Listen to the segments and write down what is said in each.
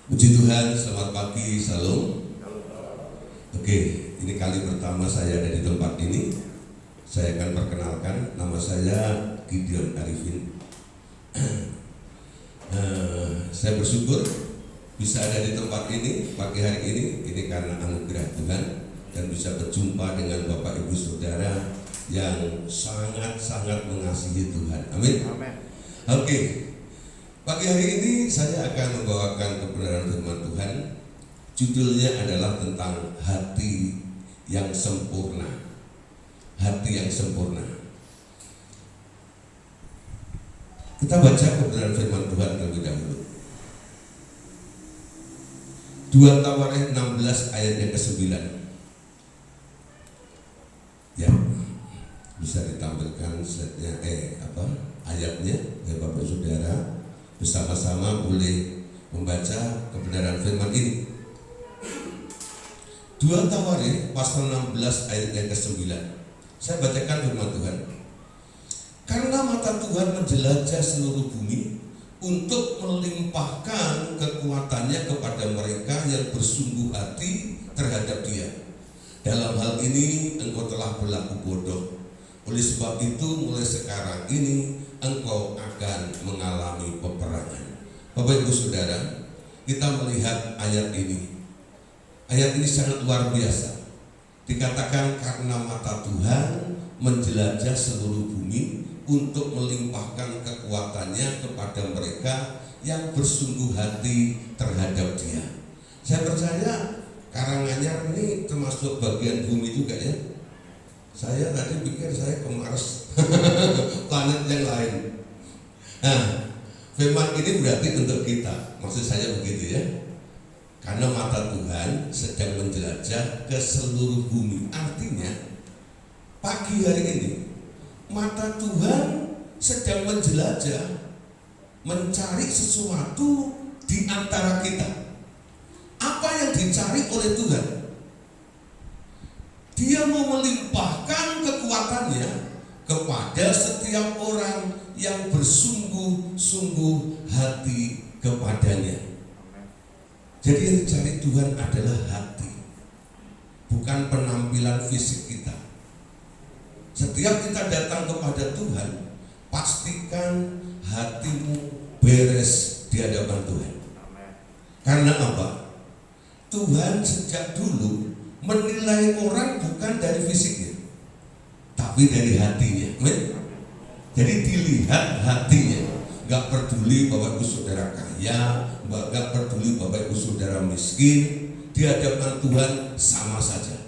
Puji Tuhan, selamat pagi, salam. Oke, ini kali pertama saya ada di tempat ini. Saya akan perkenalkan, nama saya Gideon Arifin. Saya bersyukur bisa ada di tempat ini pagi hari ini karena anugerah Tuhan, dan bisa berjumpa dengan Bapak Ibu Saudara yang sangat-sangat mengasihi Tuhan. Amin. Oke. Pagi hari ini saya akan membawakan kebenaran firman Tuhan. Judulnya adalah tentang hati yang sempurna. Hati yang sempurna. Kita baca kebenaran firman Tuhan terlebih dahulu. 2 Tawarekh 16 ayat yang ke-9. Ya, bisa ditampilkan slide-nya ayatnya ya Bapak Saudara. Bersama-sama boleh membaca kebenaran firman ini. 2 Tawarekh pasal 16 ayat yang ke-9. Saya bacakan firman Tuhan. Karena mata Tuhan menjelajah seluruh bumi untuk melimpahkan kekuatannya kepada mereka yang bersungguh hati terhadap Dia. Dalam hal ini engkau telah berlaku bodoh. Oleh sebab itu mulai sekarang ini engkau akan mengalami peperangan. Bapak Ibu Saudara, kita melihat ayat ini. Ayat ini sangat luar biasa. Dikatakan karena mata Tuhan menjelajah seluruh bumi untuk melimpahkan kekuatannya kepada mereka yang bersungguh hati terhadap Dia. Saya percaya Karanganyar ini termasuk bagian bumi juga ya. Saya tadi pikir saya ke Mars, planet yang lain. Nah, firman ini berarti untuk kita. Maksud saya begitu ya. Karena mata Tuhan sedang menjelajah ke seluruh bumi. Artinya pagi hari ini mata Tuhan sedang menjelajah, mencari sesuatu di antara kita. Apa yang dicari oleh Tuhan? Dia mau melimpahkan kekuatannya kepada setiap orang yang bersungguh-sungguh hati kepadanya. Jadi yang dicari Tuhan adalah hati, bukan penampilan fisik kita. Setiap kita datang kepada Tuhan, pastikan hatimu beres di hadapan Tuhan. Karena apa? Tuhan sejak dulu menilai orang bukan dari fisiknya, tapi dari hatinya. Jadi dilihat hatinya. Gak peduli Bapak Ibu Saudara kaya, gak peduli Bapak Ibu Saudara miskin, di hadapan Tuhan sama saja.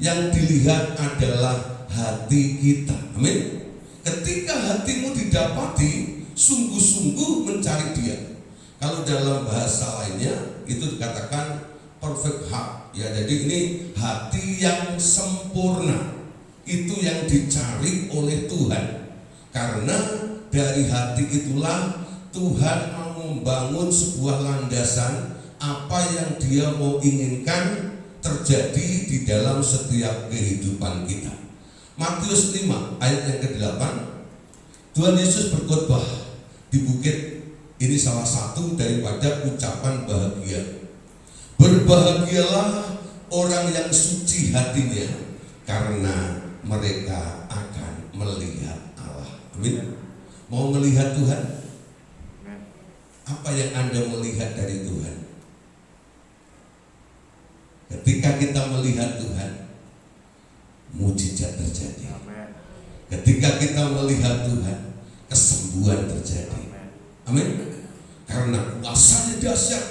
Yang dilihat adalah hati kita. Amin. Ketika hatimu didapati, sungguh-sungguh mencari Dia. Kalau dalam bahasa lainnya itu dikatakan perfect heart. Ya, jadi ini hati yang sempurna. Itu yang dicari oleh Tuhan. Karena dari hati itulah Tuhan mau membangun sebuah landasan apa yang Dia mau inginkan terjadi di dalam setiap kehidupan kita. Matius 5 ayat yang ke-8. Tuhan Yesus berkhotbah di bukit. Ini salah satu daripada ucapan bahagia. Berbahagialah orang yang suci hatinya, karena mereka akan melihat Allah. Amin. Mau melihat Tuhan? Apa yang Anda melihat dari Tuhan? Ketika kita melihat Tuhan, mujizat terjadi. Ketika kita melihat Tuhan, kesembuhan terjadi. Amin. Karena kuasanya dahsyat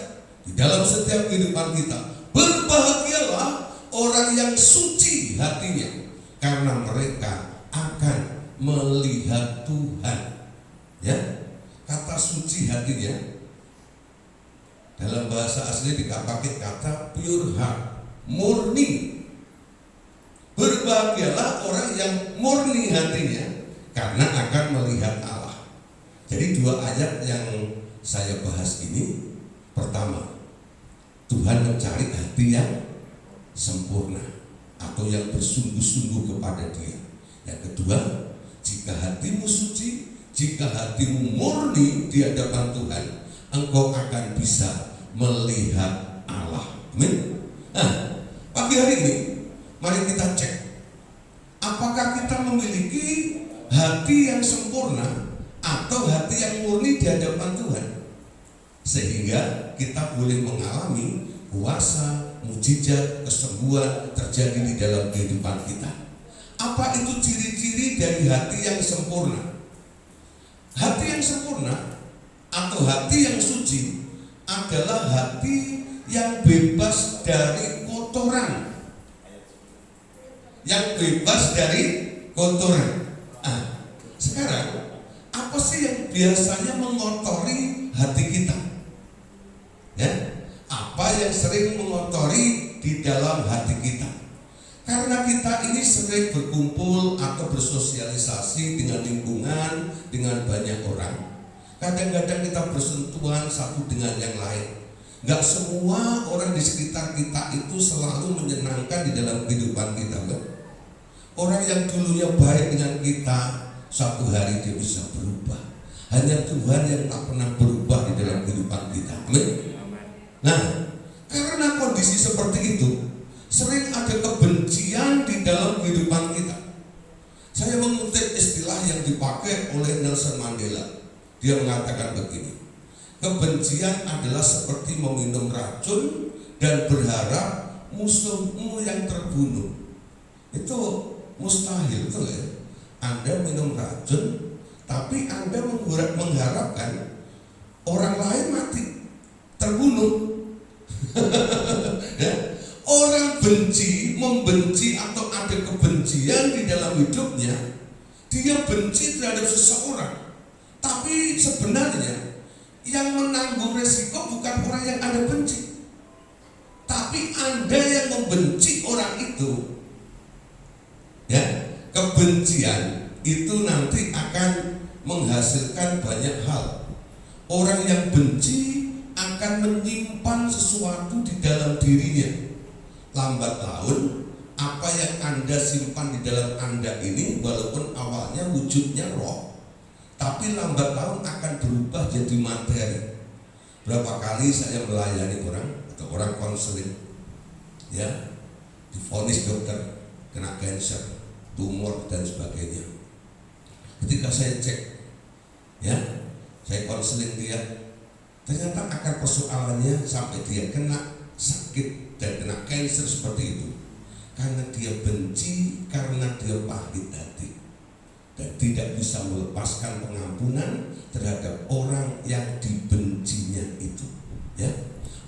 di dalam setiap kehidupan kita. Berbahagialah orang yang suci hatinya, karena mereka akan melihat Tuhan. Ya, kata suci hatinya dalam bahasa asli dipakai kata pure heart, murni. Berbahagialah orang yang murni hatinya, karena akan melihat Allah. Jadi dua ayat yang saya bahas ini, pertama, Tuhan mencari hati yang sempurna atau yang bersungguh-sungguh kepada Dia. Yang kedua, jika hatimu suci, jika hatimu murni di hadapan Tuhan, engkau akan bisa melihat Allah. Amin. Nah, pagi hari ini mari kita cek apakah kita memiliki hati yang sempurna atau hati yang murni di hadapan Tuhan, sehingga kita boleh mengalami kuasa, mujizat, kesembuhan terjadi di dalam kehidupan kita. Apa itu ciri-ciri dari hati yang sempurna? Hati yang sempurna atau hati yang suci adalah hati yang bebas dari kotoran. Yang bebas dari kotoran. Sekarang apa sih yang biasanya mengotori hati kita? Ya, apa yang sering mengotori di dalam hati kita? Karena kita ini sering berkumpul atau bersosialisasi dengan lingkungan, dengan banyak orang. Kadang-kadang kita bersentuhan satu dengan yang lain. Gak semua orang di sekitar kita itu selalu menyenangkan di dalam kehidupan kita, kan? Orang yang dulunya baik dengan kita, satu hari dia bisa berubah. Hanya Tuhan yang tak pernah berubah di dalam kehidupan kita. Amin. Nah, karena kondisi seperti itu, sering ada kebencian di dalam kehidupan kita. Saya mengutip istilah yang dipakai oleh Nelson Mandela. Dia mengatakan begini: kebencian adalah seperti meminum racun dan berharap musuhmu yang terbunuh. Itu mustahil, betul ya? Anda minum racun, tapi Anda mengharapkan orang lain mati, terbunuh. Ya? Orang membenci atau ada kebencian di dalam hidupnya, dia benci terhadap seseorang. Tapi sebenarnya yang menanggung resiko bukan orang yang Anda benci, tapi Anda yang membenci orang itu. Ya, kebencian itu nanti akan menghasilkan banyak hal. Orang yang benci akan menyimpan sesuatu di dalam dirinya. Lambat laun, apa yang Anda simpan di dalam Anda ini, walaupun awalnya wujudnya roh, tapi lambat laun akan berubah jadi materi. Berapa kali saya melayani orang atau orang konseling, ya, divonis dokter kena cancer, tumor dan sebagainya. Ketika saya cek, ya, saya konseling dia, ternyata akar persoalannya sampai dia kena sakit dan kena cancer seperti itu karena dia benci, karena dia pahit hati dan tidak bisa melepaskan pengampunan terhadap orang yang dibencinya itu. Ya,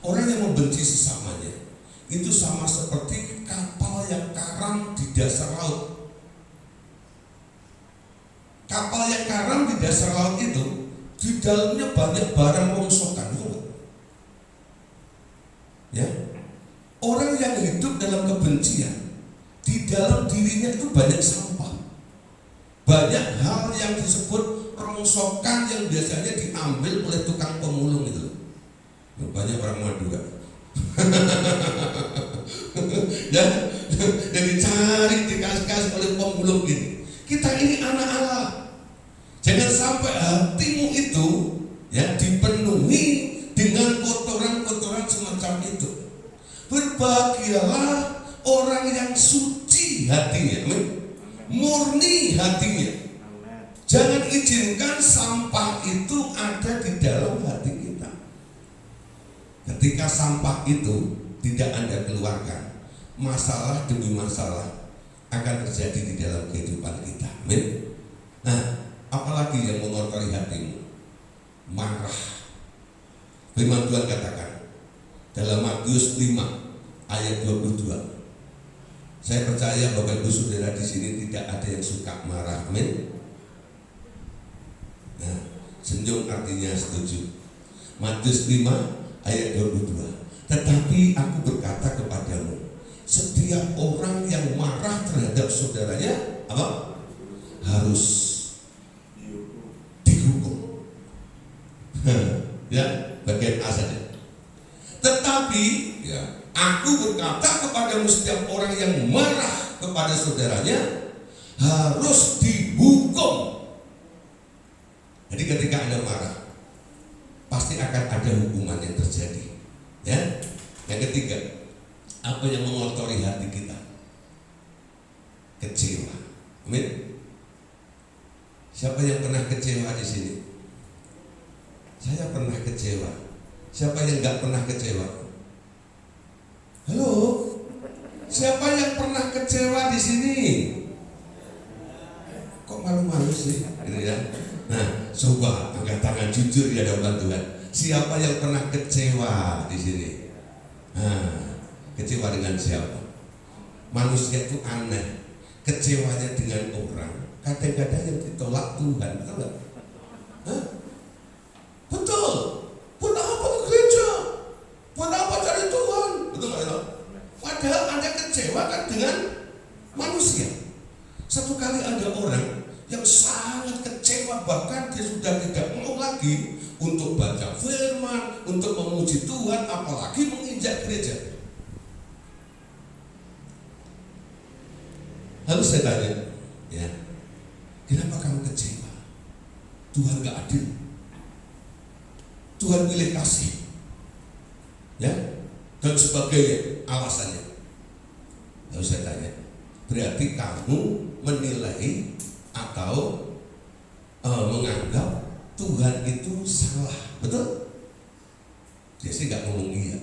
orang yang membenci sesamanya itu sama seperti kapal yang karam di dasar laut. Kapal yang karam di dasar laut itu di dalamnya banyak barang rongsokan, betul? Ya, orang yang hidup dalam kebencian, di dalam dirinya itu banyak sampah, banyak hal yang disebut rongsokan yang biasanya diambil oleh tukang pemulung itu. Banyak orang Madura. Ya, jadi cari dikasih oleh pemulung ini. Kita ini anak Allah. Jangan sampai hatimu itu, ya, dipenuhi dengan kotoran-kotoran semacam itu. Berbahagialah orang yang suci hatinya, murni hatinya. Jangan izinkan sampah itu ada di dalam hati kita. Ketika sampah itu tidak Anda keluarkan, masalah demi masalah akan terjadi di dalam kehidupan kita. Amin. Nah, apalagi yang mengotori hatimu? Marah. Firman Tuhan katakan dalam Matius 5 ayat 22. Saya percaya Bapak Ibu Saudara di sini tidak ada yang suka marah. Amin. Nah, senyum artinya setuju. Matius 5 ayat 22. Tetapi aku berkata kepadamu, setiap orang yang marah terhadap saudaranya apa? Harus dihukum. Ya, bagian A saja. Tetapi ya, aku berkata kepadamu, setiap orang yang marah kepada saudaranya harus dihukum. Jadi ketika Anda marah, pasti akan ada hukuman yang terjadi. Ya. Yang ketiga, apa yang mengotori hati kita? Kecewa. Amin. Siapa yang pernah kecewa di sini? Saya pernah kecewa. Siapa yang nggak pernah kecewa? Halo? Siapa yang pernah kecewa di sini? Kok malu-malu sih? Gitu ya. Nah, coba angkat tangan jujur ya hadapan Tuhan. Siapa yang pernah kecewa di sini? Nah, kecewa dengan siapa? Manusia itu aneh. Kecewanya dengan orang, kadang-kadang yang ditolak Tuhan, betul nggak? Hah? Betul. Buat apa ke gereja? Buat apa cari Tuhan? Betul nggak itu? Padahal Anda kecewa kan dengan manusia. Satu kali ada orang yang sangat kecewa, bahkan dia sudah tidak mau lagi untuk baca firman, untuk memuji Tuhan, apalagi menginjak gereja. Lalu saya tanya, ya, kenapa kamu kecewa? Tuhan gak adil. Tuhan pilih kasih, ya, dan sebagainya alasannya. Lalu saya tanya, berarti kamu menilai atau menganggap Tuhan itu salah, betul? Dia sih gak ngomong iya,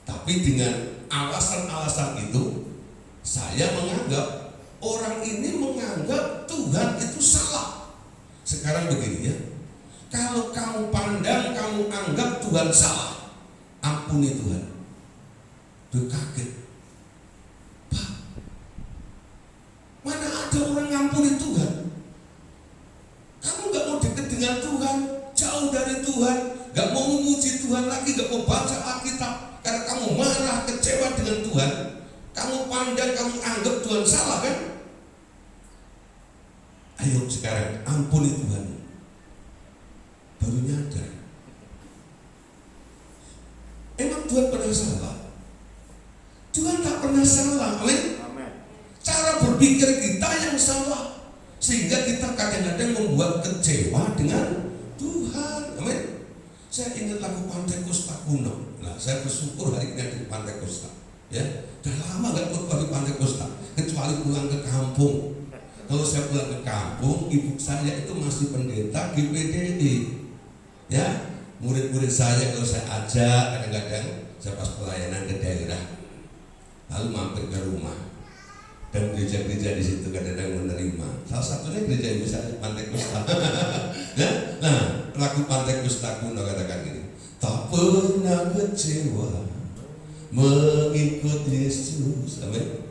tapi dengan alasan-alasan itu saya menganggap orang ini menganggap Tuhan itu salah. Sekarang begini ya, kalau kamu pandang, kamu anggap Tuhan salah, ampuni Tuhan. Dia kaget, Pak, mana ada orang ngampuni Tuhan? Kamu gak mau dekat dengan Tuhan, jauh dari Tuhan, gak mau memuji Tuhan lagi, gak mau baca Alkitab, karena kamu marah, kecewa dengan Tuhan. Kamu pandang, kamu anggap Tuhan salah kan? Ayo sekarang ampuni Tuhan. Baru nyadar, emang Tuhan pernah salah? Tuhan tak pernah salah, amin? Cara berpikir kita yang salah, sehingga kita kadang-kadang membuat kecewa dengan Tuhan, amin? Saya ingat lagu Pantai Kosta kuno. Nah, saya bersyukur hari ini di Pantai Kosta. Ya, udah lama gak ikut di Pantai Kosta, kecuali pulang ke kampung. Kalau saya pulang ke kampung, ibu saya itu masih pendeta GPDI. Ya, murid-murid saya kalau saya ajak, kadang-kadang saya pas pelayanan ke daerah, lalu mampir ke rumah, dan gereja-gereja di situ kadang-kadang menerima. Salah satunya gereja ibu saya Pantai Kosta. Ya? Nah, lagu Pantai Kosta kuno katakan gini, tak pernah kecewa mengikut Yesus, amin.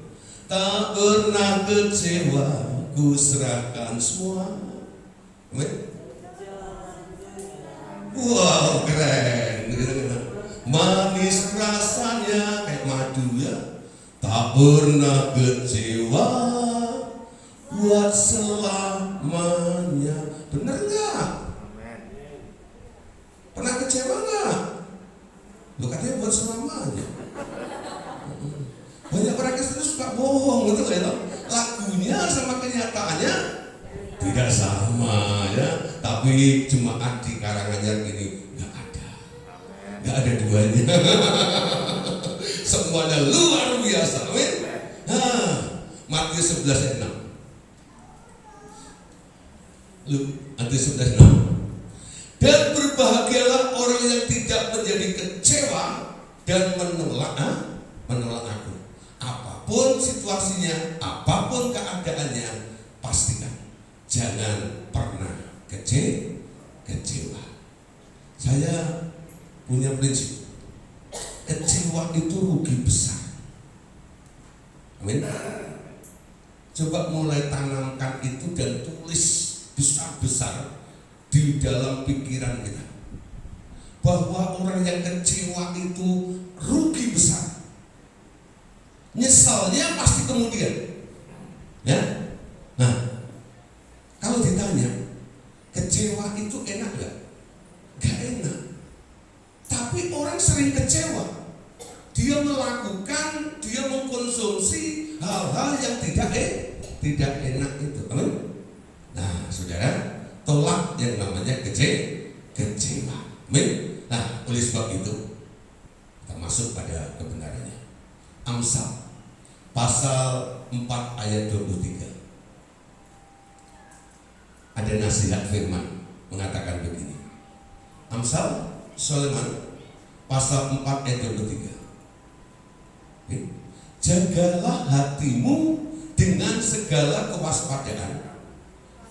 Tak pernah kecewa, ku serahkan semua, amin. Wow, keren. Manis rasanya kayak madu ya. Tak pernah kecewa, buat selamanya. Bener nggak? Pernah kecewa nggak? Lu katanya buat selamanya. Banyak orang Kristen suka bohong, betul ya? Lagunya sama kenyataannya tidak sama ya. Tapi jemaat di Karanganyar ini nggak ada duanya. Semuanya luar biasa, amin. Nah, Matius 11:6. Matius 11:6. Dan berbahagialah orang yang tidak menjadi kecewa dan menolak aku. Apapun situasinya, apapun keadaannya, pastikan jangan pernah kecewa. Saya punya prinsip, kecewa itu rugi besar, amin. Coba mulai tanamkan itu dan tulis besar-besar di dalam pikiran kita, bahwa orang yang kecewa itu rugi besar. Nyesalnya pasti kemudian, ya. Nah, kalau ditanya kecewa itu enak gak? Gak enak. Tapi orang sering kecewa, dia melakukan, dia mengkonsumsi hal-hal yang tidak enak itu, amin. Nah, saudara, tolak yang namanya kecewa, amin. Nah, oleh sebab itu, termasuk pada kebenarannya. Amsal pasal 4 ayat 23. Ada nasihat firman mengatakan begini. Amsal Sulaiman pasal 4 ayat 23. Jagalah hatimu dengan segala kewaspadaan,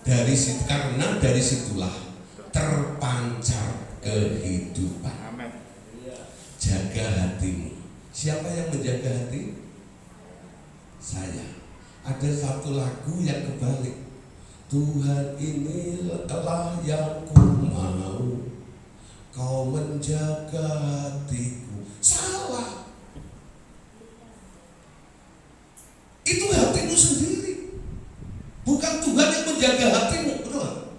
karena dari situlah terpancar kehidupan. Amin. Jaga hatimu. Siapa yang menjaga hati? Saya. Ada satu lagu yang kebalik. Tuhan inilah yang ku mau, kau menjaga hatiku. Salah. Itu hatimu sendiri, bukan Tuhan yang menjaga hatimu. Betul?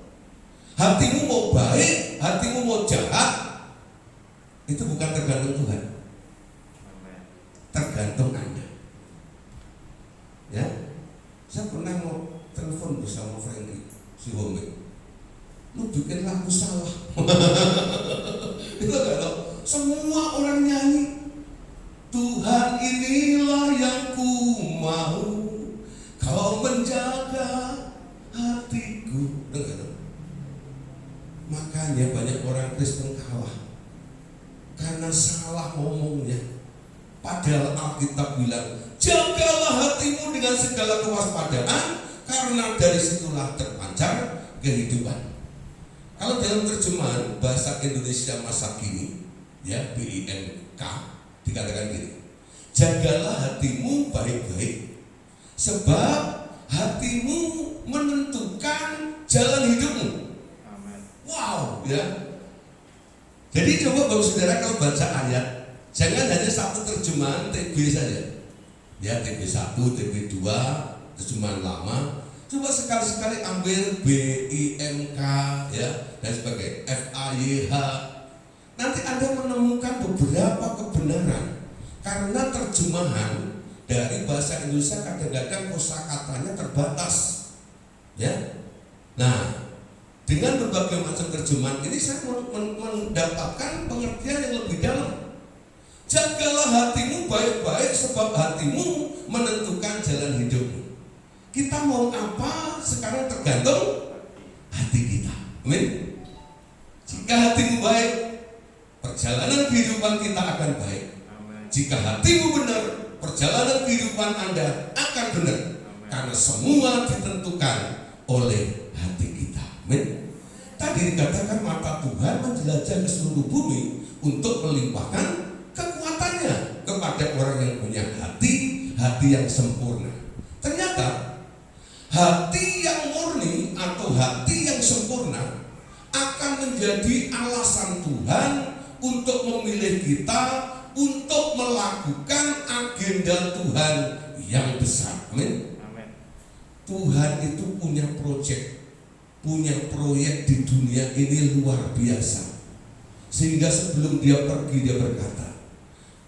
Hatimu mau baik, hatimu mau jahat, itu bukan tergantung Tuhan, tergantung Anda. Ya, saya pernah mau telepon bersama Franky si Home. Lu bikin lagu salah. Itu kalau semua orang nyanyi, Tuhan inilah yang ku mau, kau menjaga hatiku. Dengar. Makanya banyak orang Kristen kalah karena salah ngomongnya. Padahal Alkitab bilang, jagalah hatimu dengan segala kewaspadaan, karena dari situlah terpancar kehidupan. Kalau dalam terjemahan bahasa Indonesia masa kini, ya BINK, dikatakan gini, jagalah hatimu baik-baik, sebab hatimu menentukan jalan hidupmu. Amin. Wow, ya. Jadi coba Bapak Saudara kalau baca ayat, jangan hanya satu terjemahan TB saja. Ya, TB1, TB2, terjemahan lama. Coba sekali-sekali ambil BIMK, ya, dan sebagainya, FAYH. Nanti Anda menemukan beberapa kebenaran. Karena terjemahan dari bahasa Indonesia kadang-kadang kosakatanya terbatas, ya. Nah, dengan berbagai macam terjemahan ini saya mendapatkan pengertian yang lebih dalam. Jagalah hatimu baik-baik, sebab hatimu menentukan jalan hidupmu. Kita mau apa sekarang tergantung hati kita. Amin. Jika hatimu baik, perjalanan kehidupan kita akan baik. Jika hatimu benar, perjalanan kehidupan Anda akan benar. Karena semua ditentukan oleh hati kita. Amin. Tadi dikatakan mata Tuhan menjelajah ke seluruh bumi untuk melimpahkan kekuatannya kepada orang yang punya hati yang sempurna. Ternyata hati yang murni atau hati yang sempurna akan menjadi alasan Tuhan untuk memilih kita untuk melakukan agenda Tuhan yang besar. Amin. Tuhan itu punya proyek di dunia ini luar biasa. Sehingga sebelum dia pergi, dia berkata,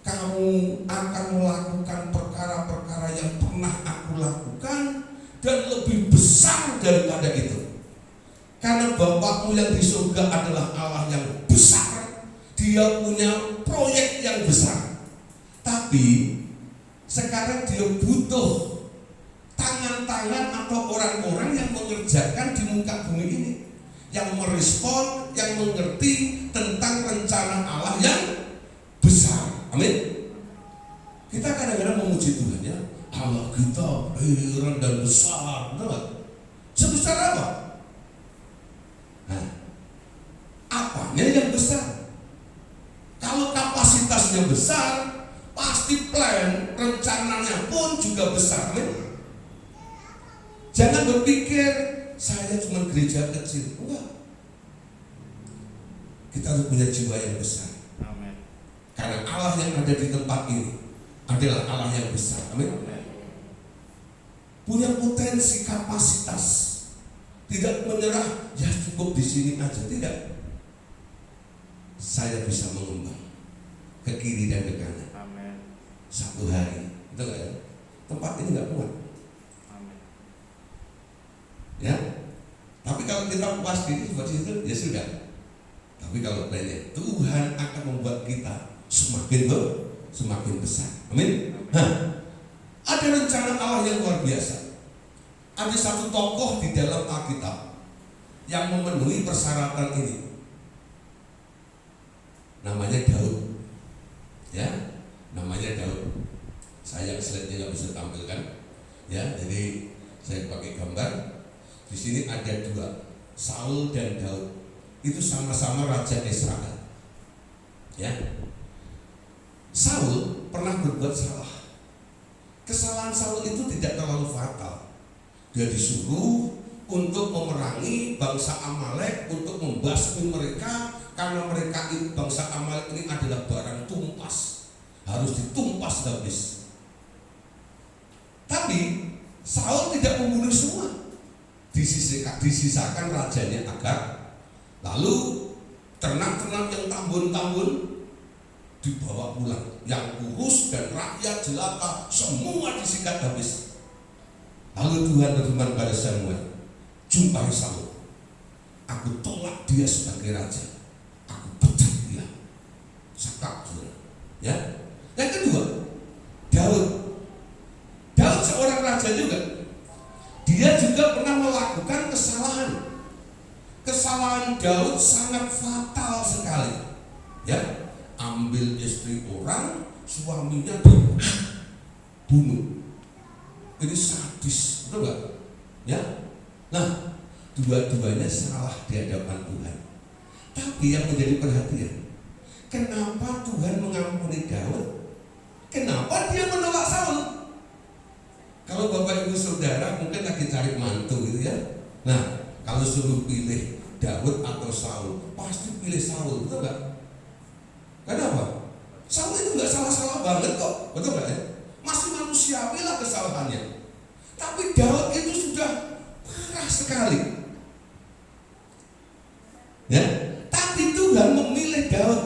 kamu akan melakukan perkara-perkara yang pernah aku lakukan dan lebih besar daripada itu. Karena Bapakmu yang di surga adalah Allah yang besar. Dia punya proyek yang besar. Tapi sekarang dia butuh tangan-tangan atau orang-orang yang mengerjakan di muka bumi ini, yang merespon, yang mengerti tentang rencana Allah yang besar. Amin. Kita kadang-kadang memuji Tuhan, ya, Allah kita heran dan besar. Betul? Sebesar apa? Nah, apanya yang besar? Kalau kapasitasnya besar, pasti plan rencananya pun juga besar. Amin. Jangan berpikir saya cuma gereja kecil. Enggak. Kita harus punya jiwa yang besar. Amin. Karena Allah yang ada di tempat ini adalah Allah yang besar. Amin. Punya potensi, kapasitas. Tidak menyerah, ya cukup di sini aja. Tidak. Saya bisa mengembang ke kiri dan ke kanan. Amin. Satu hari, betul nggak ya? Tempat ini nggak muat. Amin. Ya. Tapi kalau kita puas diri seperti itu, ya sudah. Tapi kalau plannya Tuhan akan membuat kita semakin semakin besar. Amin. Nah, ada rencana Allah yang luar biasa. Ada satu tokoh di dalam Alkitab yang memenuhi persyaratan ini. Namanya Daud. Ya, namanya Daud. Sayang slide-nya nggak bisa tampilkan. Ya, jadi saya pakai gambar. Di sini ada dua, Saul dan Daud. Itu sama-sama raja Israel. Ya, Saul pernah berbuat salah. Kesalahan Saul itu tidak terlalu fatal. Dia disuruh untuk memerangi bangsa Amalek, untuk membasmi mereka, karena mereka ini, bangsa Amalek ini adalah barang tumpas, harus ditumpas habis. Tapi Saul tidak membunuh semua, disisakan rajanya Agag. Lalu ternak-ternak yang tambun-tambun dibawa pulang, yang kurus dan rakyat jelata semua disikat habis. Lalu Tuhan berfirman pada Samuel, jumpai Saul, aku tolak dia sebagai raja, aku pecat dia, sakak dia. Ya. Yang kedua, Daud seorang raja juga. Dia juga pernah melakukan kesalahan. Kesalahan Daud sangat fatal sekali. Ya, ambil istri orang, suaminya dibunuh. Ini sadis, betul nggak? Ya. Nah, dua-duanya salah di hadapan Tuhan. Tapi yang menjadi perhatian, kenapa Tuhan mengampuni Daud? Kenapa dia menolak Saul? Kalau Bapak Ibu Saudara mungkin lagi cari mantu gitu ya. Nah, kalau suruh pilih Daud atau Saul, pasti pilih Saul, betul nggak? Kenapa? Saul itu nggak salah-salah banget kok, betul nggak ya? Masih manusiawi lah kesalahannya. Tapi Daud itu sudah parah sekali. Ya, tapi Tuhan memilih Daud.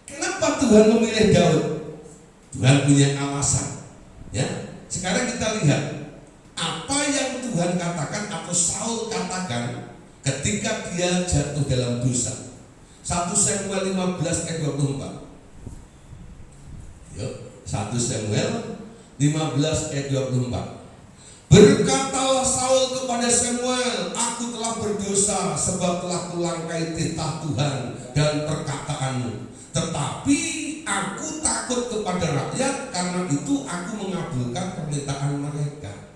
Kenapa Tuhan memilih Daud? Tuhan punya alasan. Ya, sekarang kita lihat apa yang Tuhan katakan atau Saul katakan ketika dia jatuh dalam dosa. 1 Samuel 15 ayat 24. Yuk, 1 Samuel 15 ayat 24. Berkatalah Saul kepada Samuel, aku telah berdosa sebab telah kulangkai titah Tuhan dan perkataanmu. Tetapi aku takut kepada rakyat, karena itu aku mengabulkan permintaan mereka.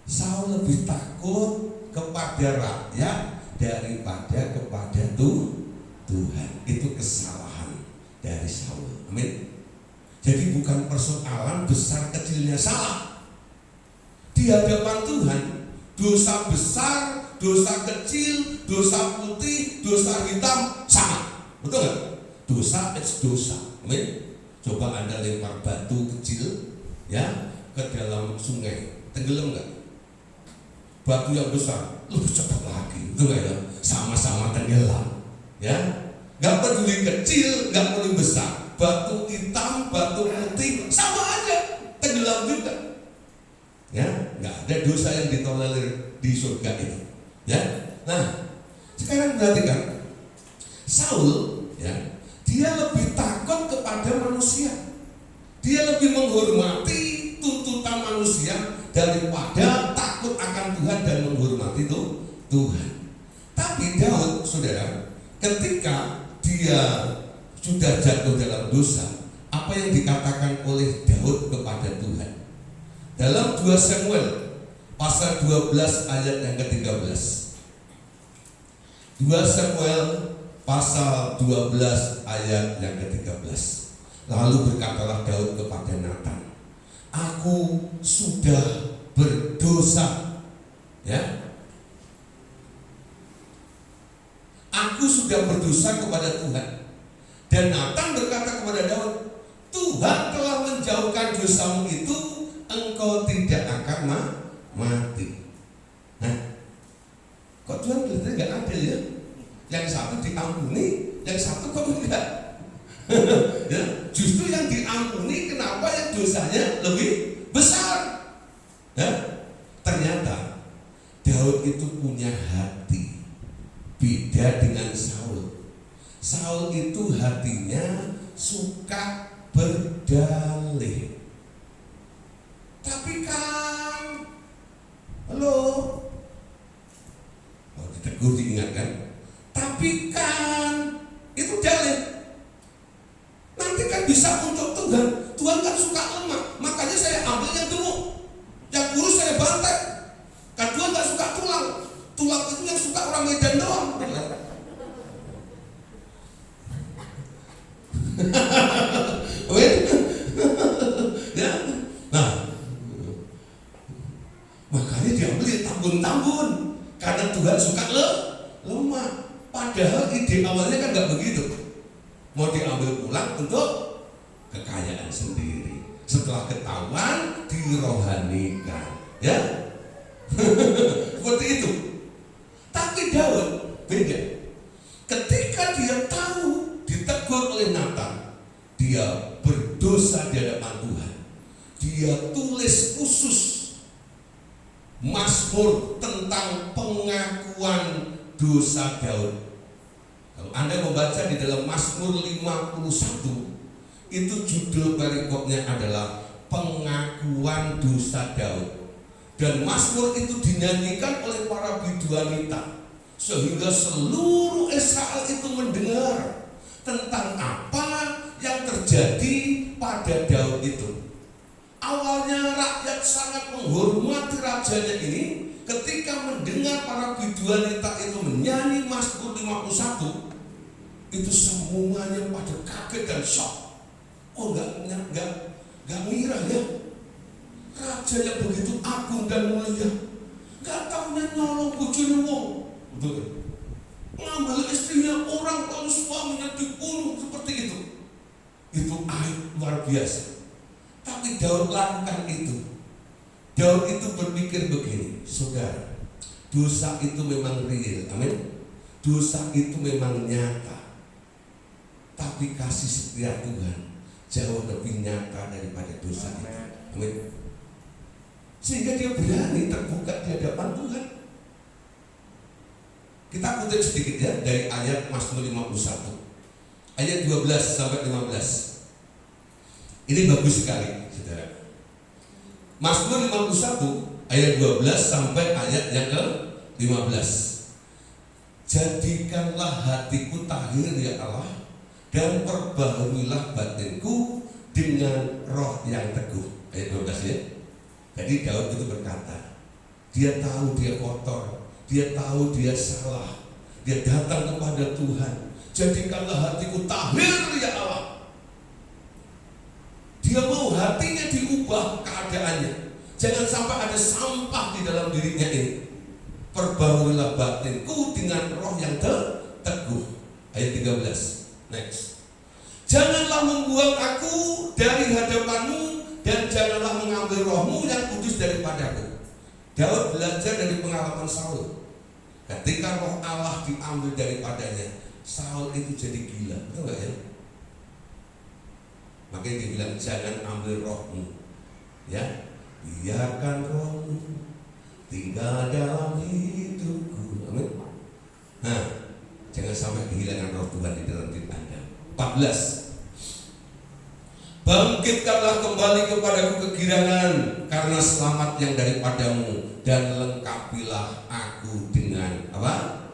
Saul lebih takut kepada rakyat daripada kepada Tuhan. Itu kesalahan dari Saul. Amin. Jadi bukan persoalan besar kecilnya salah. Di hadapan Tuhan, dosa besar, dosa kecil, dosa putih, dosa hitam sama. Betul nggak? Dosa it's dosa. Amin. Coba Anda lempar batu kecil ya ke dalam sungai, tenggelam nggak? Batu yang besar lebih cepat lagi, betul nggak ya? Sama-sama tenggelam. Ya, nggak peduli kecil, nggak peduli besar. Batu hitam, batu putih, sama aja, tenggelam juga. Ya, nggak ada dosa yang ditolerir di surga itu. Ya, nah sekarang perhatikan Saul, ya, dia lebih takut kepada manusia. Dia lebih menghormati tuntutan manusia daripada takut akan Tuhan dan menghormati Tuhan. Tapi Daud, saudara, ketika dia sudah jatuh dalam dosa, apa yang dikatakan oleh Daud kepada Tuhan? Dalam 2 Samuel pasal 12 ayat yang ke-13. 2 Samuel pasal 12 ayat yang ke-13. Lalu berkatalah Daud kepada Nathan, aku sudah berdosa. Ya, aku sudah berdosa kepada Tuhan. Dan Nathan berkata kepada Daud, Tuhan telah menjauhkan dosamu itu, engkau tidak akan mati. Nah, kok Tuhan kelihatannya nggak adil ya? Yang satu diampuni, yang satu kok enggak? Ya, justru yang diampuni, kenapa yang dosanya lebih besar? Ya, ternyata Daud itu punya hati beda dengan Saul. Saul itu hatinya suka berdalih. Tapi kan, halo, ditegur diingatkan. Tapi kan itu dalih. Nanti kan bisa untuk Tuhan. Tuhan kan suka lemah, makanya saya ambil yang gemuk, yang kurus saya bantai. Kan Tuhan gak suka tulang. Tulang itu yang suka orang Medan doang. Ya. Nah, makanya diambil yang tambun-tambun, karena Tuhan suka lemah. Padahal ide awalnya kan gak begitu. Mau diambil pulang untuk kekayaan sendiri. Setelah ketahuan dirohanikan, ya. Seperti itu. Tapi Daud beda. Ketika dia tahu ditegur oleh Natan, dia berdosa di hadapan Tuhan. Dia tulis khusus Mazmur tentang pengakuan dosa Daud. Kalau Anda membaca di dalam Mazmur 51, itu judul perikopnya adalah pengakuan dosa Daud. Dan Mazmur itu dinyanyikan oleh para biduanita, sehingga seluruh Israel itu mendengar tentang apa yang terjadi pada Daud itu. Awalnya rakyat sangat menghormati rajanya ini. Ketika mendengar para biduanita itu menyanyi Mazmur 51, itu semuanya pada kaget dan shock. Oh, enggak ngira ya, raja yang begitu agung dan mulia, gak taunya nyolong bojone wong, betul? Ngambil istrinya orang, lalu suaminya dibunuh seperti itu. Itu aib luar biasa. Tapi Daud lakukan itu. Daud itu berpikir begini, saudara, dosa itu memang real, amin. Dosa itu memang nyata. Tapi kasih setia Tuhan jauh lebih nyata daripada dosa itu, amin. Sehingga dia berani terbuka di hadapan Tuhan. Kita kutip sedikit ya dari ayat Mazmur 51 ayat 12 sampai 15. Ini bagus sekali, saudara. Mazmur 51 ayat 12 sampai ayat yang ke-15. Jadikanlah hatiku tahir ya Allah, dan perbaharuilah batinku dengan roh yang teguh. Ayat 12 ya. Jadi Daud itu berkata, dia tahu dia kotor, dia tahu dia salah, dia datang kepada Tuhan. Jadikanlah hatiku tahir ya Allah. Dia mau hatinya diubah keadaannya. Jangan sampai ada sampah di dalam dirinya ini. Perbaharuilah batinku dengan roh yang teguh. Ayat 13. Next. Janganlah membuang aku dari hadapanmu, dan janganlah mengambil rohmu yang kudus daripadaku. Daud belajar dari pengalaman Saul. Ketika roh Allah diambil daripadanya, Saul itu jadi gila, betul gak ya? Makanya dia bilang, jangan ambil rohmu, ya, biarkan rohmu tinggal dalam hidupku, amin. Nah, jangan sampai kehilangan roh Tuhan di dalam diri Anda. 14. Bangkitkanlah kembali kepadaku kegirangan karena selamat yang daripadamu, dan lengkapilah aku dengan apa?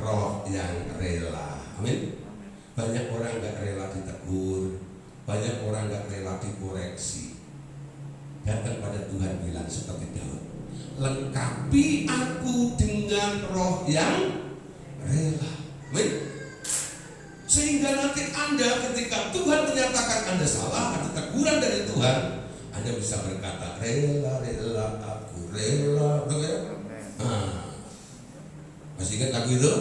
Roh yang rela. Amin. Banyak orang gak rela ditegur, banyak orang gak rela dikoreksi. Datang pada Tuhan bilang seperti Daud, lengkapi aku dengan roh yang rela. Amin. Sehingga nanti Anda ketika Tuhan menyatakan Anda salah, ada teguran dari Tuhan, Anda bisa berkata, rela aku rela. Betul ya? Masih ingat lagu itu?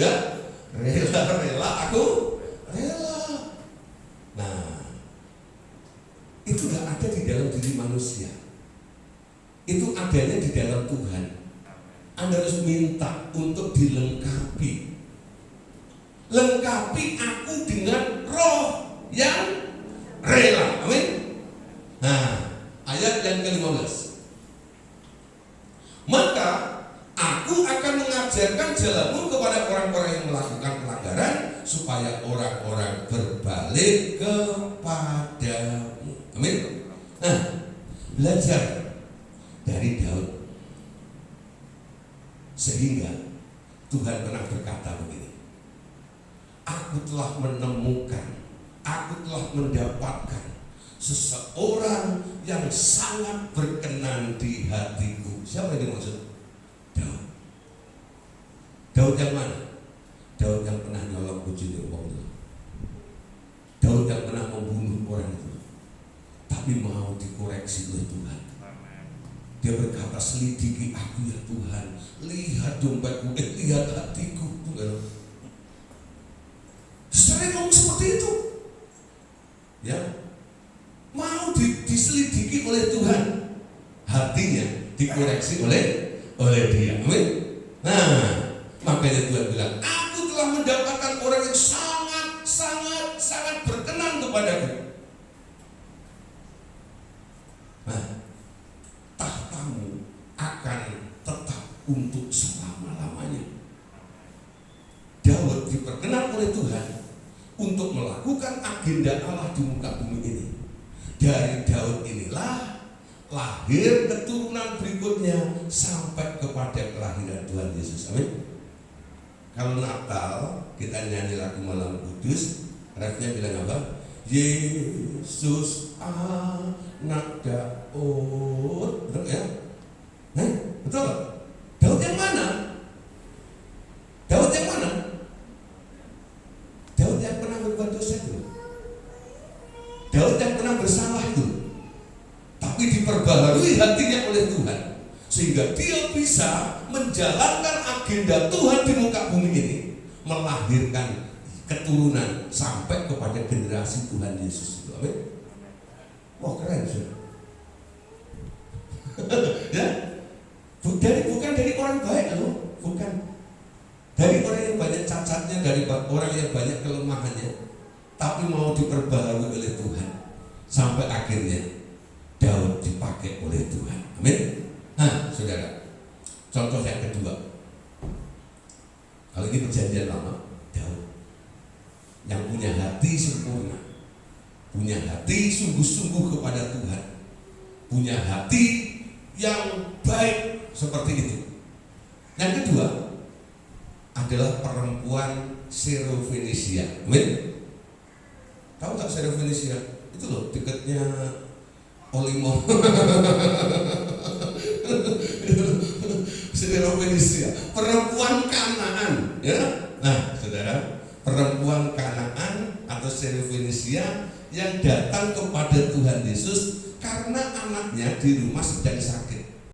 Ya, rela aku rela. Nah, itu gak ada di dalam diri manusia. Itu adanya di dalam Tuhan. Anda harus minta untuk dilengkapi. Lengkapi aku dengan roh yang rela. Amin. Nah, ayat yang ke-15. Maka aku akan mengajarkan jalan ginjalmu kepada orang-orang yang melakukan pelanggaran, supaya orang-orang berbalik kepadamu. Amin. Nah, belajar dari Daud, sehingga Tuhan pernah berkata begini, aku telah menemukan, aku telah mendapatkan seseorang yang sangat berkenan di hatiku. Siapa yang dimaksud? Daud. Daud yang mana? Daud yang pernah nyolong bojone wong itu. Daud yang pernah membunuh orang itu, tapi mau dikoreksi oleh Tuhan. Dia berkata, selidiki aku ya Tuhan, lihat dompetku, lihat hatiku. Sering ngomong seperti itu, ya, mau diselidiki oleh Tuhan, hatinya dikoreksi oleh Dia. Amin. Nah, makanya Tuhan bilang, aku telah mendapatkan orang yang sangat berkenan kepadaku. Nah, tahtamu akan tetap untuk selama-lamanya. Daud diperkenan oleh Tuhan untuk melakukan agenda Allah di muka bumi ini. Dari Daud inilah lahir keturunan berikutnya sampai kepada kelahiran Tuhan Yesus. Amin. Kalau Natal kita nyanyi lagu Malam Kudus, refnya bilang apa? Yesus anak Daud, betul ya? Betul. Daud yang mana? Daud yang mana? Daud yang pernah berbuat dosa itu. Daud yang pernah bersalah itu. Tapi diperbaharui hatinya oleh Tuhan, sehingga dia bisa menjalankan agenda Tuhan di muka bumi ini, melahirkan keturunan sampai kepada generasi Tuhan Yesus itu. Amin. Wah, keren sih. Ya, bukan dari orang baik loh, bukan dari orang yang banyak cacatnya, dari orang yang banyak kelemahannya, tapi mau diperbaharui oleh Tuhan sampai akhirnya Daud dipakai oleh Tuhan. Amin. Nah, saudara, contoh yang kedua, kalau ini perjanjian lama, Daud yang punya hati sempurna, punya hati sungguh-sungguh kepada Tuhan, punya hati yang baik seperti itu. Yang kedua adalah perempuan Syro-Fenisia. Amin. Tahu tak Syro-Fenisia? Itu loh dekatnya Olimor. Syro-Fenisia, perempuan Kanaan, ya. Nah, saudara, perempuan Kanaan atau Syro-Fenisia yang datang kepada Tuhan Yesus karena anaknya di rumah sedang sakit.